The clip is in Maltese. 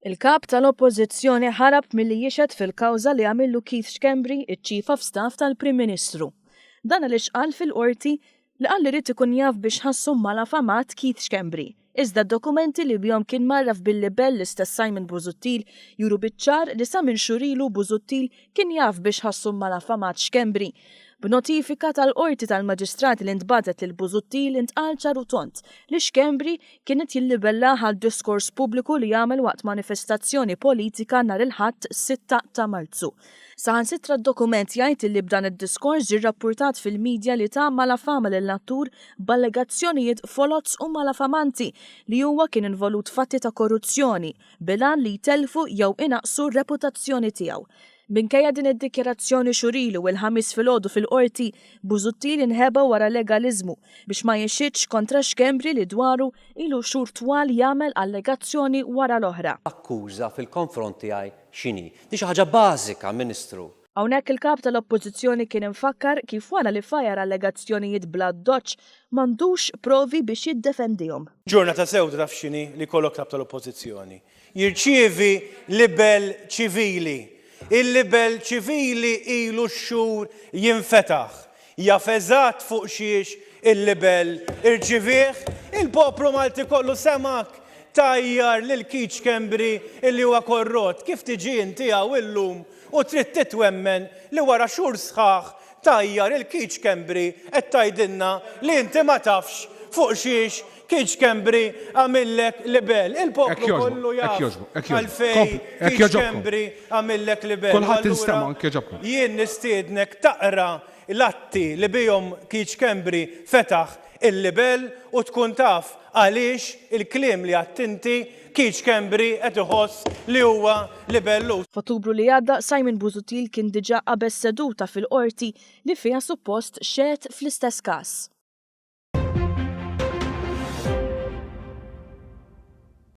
Il-kap tal-Oppożizzjoni ħarab milli jixed fil-kawża li għamillu Keith Schembri, iċ-Chief of Staff tal-Prim Ministru. Dan għaliex qal fil-qorti li qal li rid ikun jaf biex ħassum mal-affamat Keith Schembri. Iżda d-dokumenti li bihom kien marraf bil-libell l-istess Simon Busuttil juru biċ-ċar li sa minn xurilu Busuttil kien jaf biex ħassum mal-affamat Schembri. B'notifika tal-qorti tal-Maġistrati li ntbatet lil Busuttil intqal ċar u tont li Schembri kienet jillibella għal diskors pubbliku li jagħmel waqt manifestazzjoni politika nhar il-Ħadd 6 ta' Marzu. Saħansitra d-dokument jgħid li b'dan id-diskors ġie rrappurtat fil-medja li ta' malafama lill-attur b'allegazzjonijiet folozz u malafamanti li huwa kien involut fatti ta' korruzzjoni bilan li jtelfu jew inaqsu r-reputazzjoni tiegħu. Minkejja din id-dikjarazzjoni xurilu u l-ħamis filgħodu fil-qorti, Busuttil inħeba wara legalizmu biex ma jixidx kontra Schembri li dwaru ilu xhur twal jagħmel allegazzjoni wara l-oħra. Akkuża fil-konfront tiegħi x'inhi. Di xi ħaġa bażika, Ministru. Hawnhekk il-kap tal-Oppożizzjoni kien infakkar kif wara li fajar allegazzjonijiet bla doċċ m'għandux provi biex jiddefendihom. Ġurnata sewda taf x'inhi li jkollok kap tal-Oppożizzjoni. Jirċievi libel ċivili. Il-libel ċivili ilu x-xhur jinfetaħ. Jaf eżatt fuq xiex il-libel irċivih, il-poplu Malti kollu semak tajjar lil Keith Schembri illi huwa korrott. Kif tiġi inti illum u trid titwemmen li wara xhur sħaħ tajjar il-Keith Schembri qed tgħidilna li inti ma tafx fuq xiex Keith Schembri għamillek libel. Il-poplu kollu jaf għalfej Keith Schembri għamillek libel. Kulħadd instama' kieġobkom. Jien nistiednek taqra l-atti li bihom Keith Schembri fetaħ il-libel u tkun taf għaliex il-kliem li għattinti Keith Schembri qed iħoss li huwa libellu. F'Ottubru li għadda Simon Busuttil kien diġà qabeż seduta fil-qorti li fiha suppost xehed fl-istess każ.